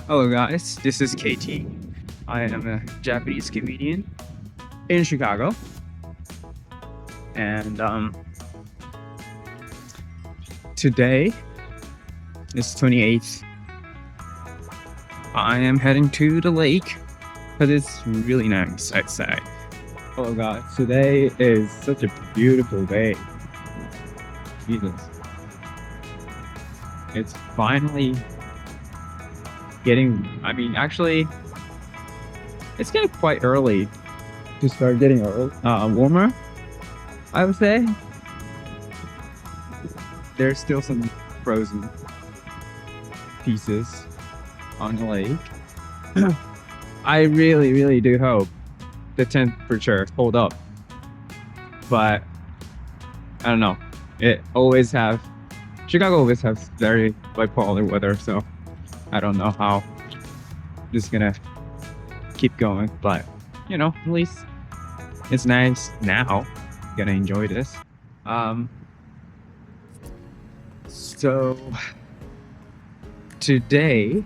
Hello guys, this is KT. I am a Japanese comedian in Chicago, and today is 28th. I am heading to the lake because it's really nice outside. Oh god, today is such a beautiful day. Jesus, it's finally getting. I mean, actually, it's getting quite early to start getting warmer. I would say there's still some frozen pieces on the lake. I really do hope the temperature hold up, but I don't know. Chicago always has very bipolar weather, so I don't know how this is gonna keep going. But at least it's nice now. Gonna enjoy this. So today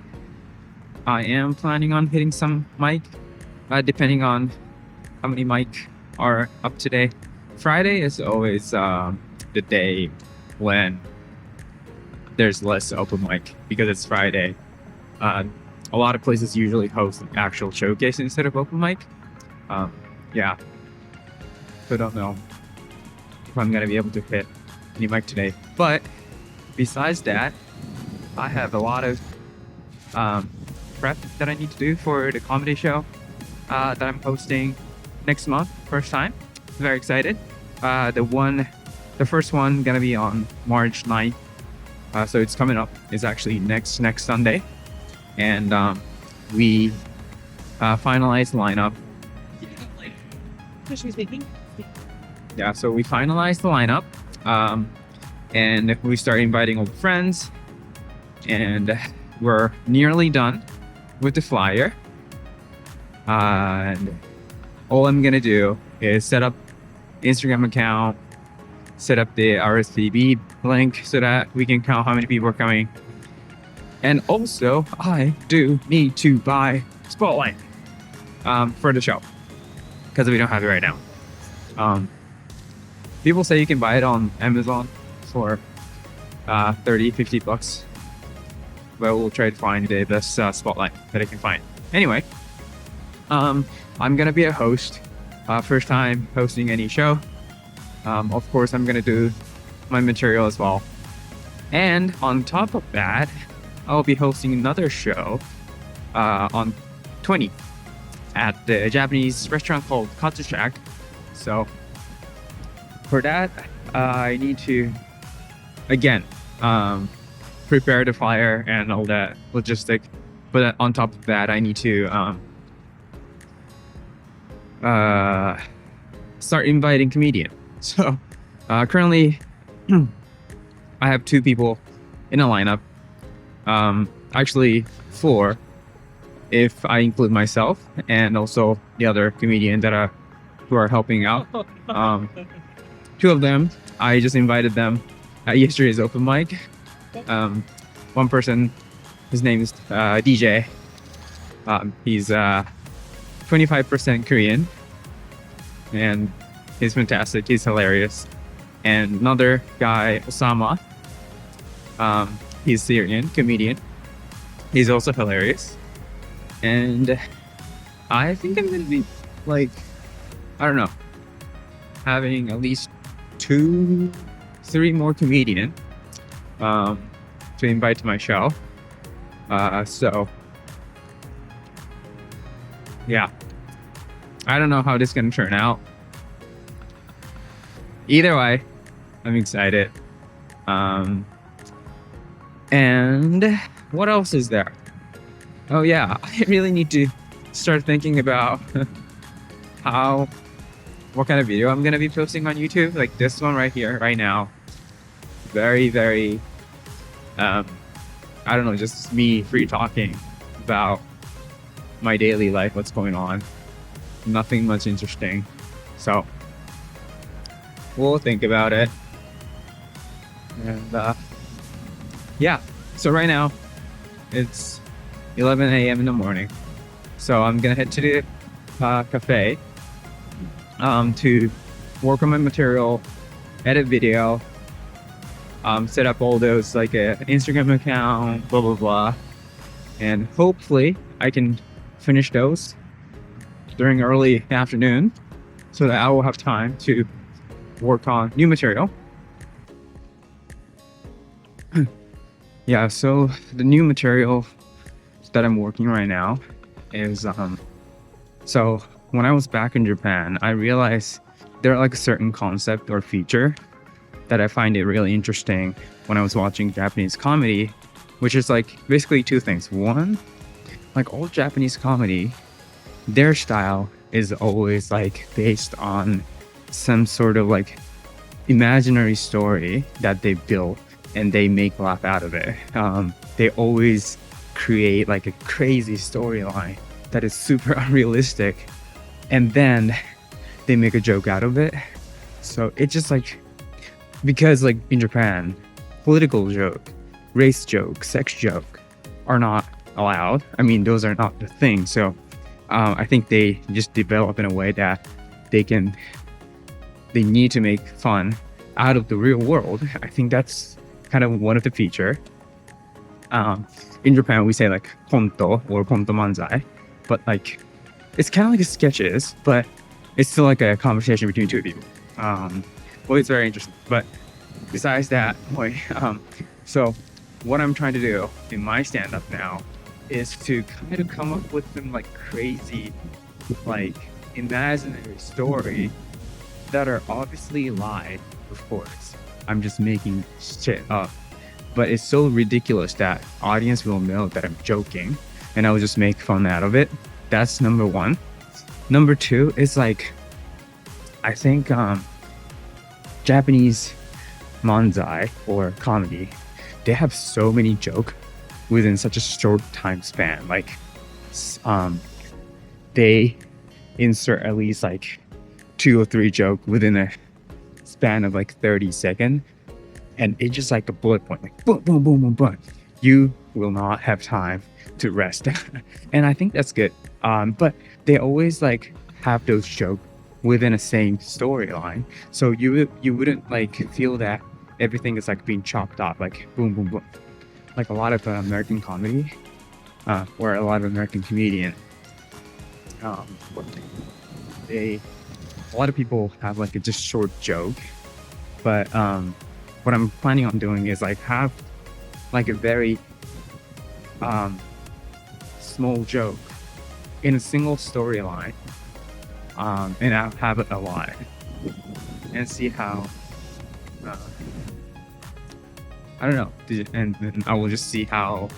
I am planning on hitting some mic, depending on how many mic are up today. Friday is always the day when there's less open mic because it's Friday. A lot of places usually host an actual showcase instead of open mic. Yeah, so I don't know if I'm gonna be able to hit any mic today. But besides that, I have a lot of prep that I need to do for the comedy show that I'm hosting next month, first time. Very excited. The first one gonna be on March 9th. So it's coming up. It's actually next Sunday, and we finalized the lineup. Yeah, so we finalized the lineup, and we start inviting old friends, and we're nearly done with the flyer. And all I'm gonna do is set up Instagram account, set up the RSVP link so that we can count how many people are coming. And also, I do need to buy Spotlight for the show because we don't have it right now. People say you can buy it on Amazon for $30-$50, but we'll try to find the best Spotlight that I can find. Anyway, I'm gonna be a host, first time hosting any show. Of course, I'm gonna do my material as well. And on top of that, I'll be hosting another show on 20 at the Japanese restaurant called Katsu Shack. So for that, I need to again prepare the flyer and all that logistic. But on top of that, I need to start inviting comedians. So currently, I have 2 people in a lineup. Actually 4, if I include myself and also the other comedian who are helping out. 2 of them, I just invited them at yesterday's open mic. One person, his name is DJ. He's 25% Korean, and he's fantastic. He's hilarious. And another guy, Osama, he's Syrian comedian. He's also hilarious. And I think I'm gonna be I don't know, having at least 2-3 more comedians to invite to my show. So yeah, I don't know how this is gonna turn out. Either way, I'm excited. And what else is there? Oh yeah, I really need to start thinking about what kind of video I'm gonna be posting on YouTube. Like this one right here, right now. Very, I don't know, just me free talking about my daily life, what's going on. Nothing much interesting. So we'll think about it. And yeah, so right now it's 11 a.m. in the morning. So I'm gonna head to the cafe to work on my material, edit video, set up all those like a Instagram account, blah blah blah, and hopefully I can finish those during early afternoon so that I will have time to work on new material. Yeah, so the new material that I'm working right now is so when I was back in Japan, I realized there are like a certain concept or feature that I find it really interesting when I was watching Japanese comedy, which is like basically two things. One, like all Japanese comedy, their style is always like based on some sort of like imaginary story that they build and they make laugh out of it. They always create like a crazy storyline that is super unrealistic, and then they make a joke out of it. So it's just like, because like in Japan, political joke, race joke, sex joke are not allowed. I mean, those are not the thing. So I think they just develop in a way that they need to make fun out of the real world. I think that's kind of one of the feature. In Japan, we say like konto or konto manzai, but like it's kind of like a sketches, but it's still like a conversation between two people. Well, it's very interesting. But besides that point, so what I'm trying to do in my stand-up now is to kind of come up with some like crazy, like imaginary story that are obviously live, of course. I'm just making shit up, but it's so ridiculous that audience will know that I'm joking, and I'll just make fun out of it. That's number one. Number two is like, I think Japanese manzai or comedy, they have so many joke within such a short time span. Like they insert at least like 2 or 3 joke within a span of like 30 seconds, and it's just like a bullet point, like boom boom boom boom boom. You will not have time to rest. And I think that's good. But they always like have those jokes within a same storyline, so you wouldn't like feel that everything is like being chopped up, like boom boom boom, like a lot of American comedy or a lot of American comedian. A lot of people have like a just short joke, but what I'm planning on doing is like have like a very small joke in a single storyline, and I'll have it a lot and see how I don't know, and then I will just see how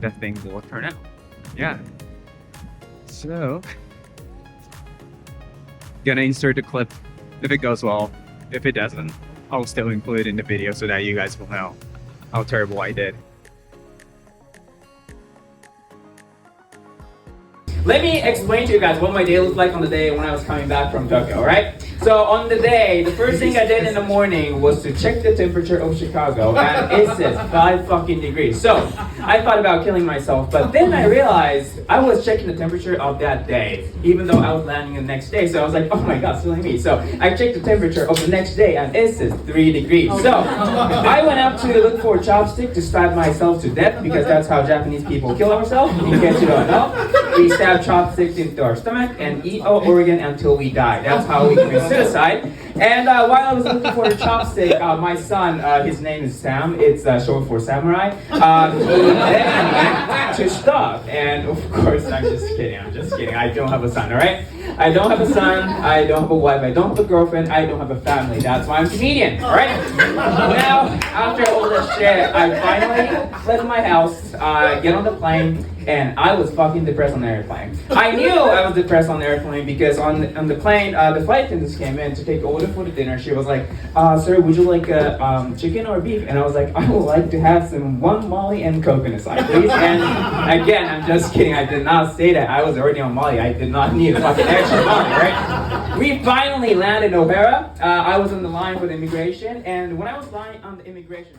that thing will turn out. Yeah, so gonna insert the clip if it goes well. If it doesn't, I'll still include it in the video so that you guys will know how terrible I did. Let me explain to you guys what my day looked like on the day when I was coming back from Tokyo, alright? So on the day, the first thing I did in the morning was to check the temperature of Chicago, and it says 5 fucking degrees. So I thought about killing myself, but then I realized I was checking the temperature of that day, even though I was landing the next day. So I was like, oh my god, silly me. So I checked the temperature of the next day, and it says 3 degrees. So I went up to look for a chopstick to stab myself to death, because that's how Japanese people kill ourselves, in case you don't know. We stab chopsticks into our stomach and eat our organ until we die. That's how we commit suicide. And while I was looking for a chopstick, my son, his name is Sam, it's short for samurai, he led me to stop. And of course, I'm just kidding, I don't have a son, alright? I don't have a son, I don't have a wife, I don't have a girlfriend, I don't have a family. That's why I'm a comedian, alright? Now, after all this shit, I finally left my house, get on the plane, and I was fucking depressed on the airplane. I knew I was depressed on the airplane because on the plane, the flight attendants came in to take order for the dinner. She was like, sir, would you like chicken or beef? And I was like, I would like to have some one Molly and coconut side, please. And again, I'm just kidding. I did not say that. I was already on Molly. I did not need a fucking extra Molly, right? We finally landed in O'Hara. I was on the line for the immigration, and when I was lying on the immigration,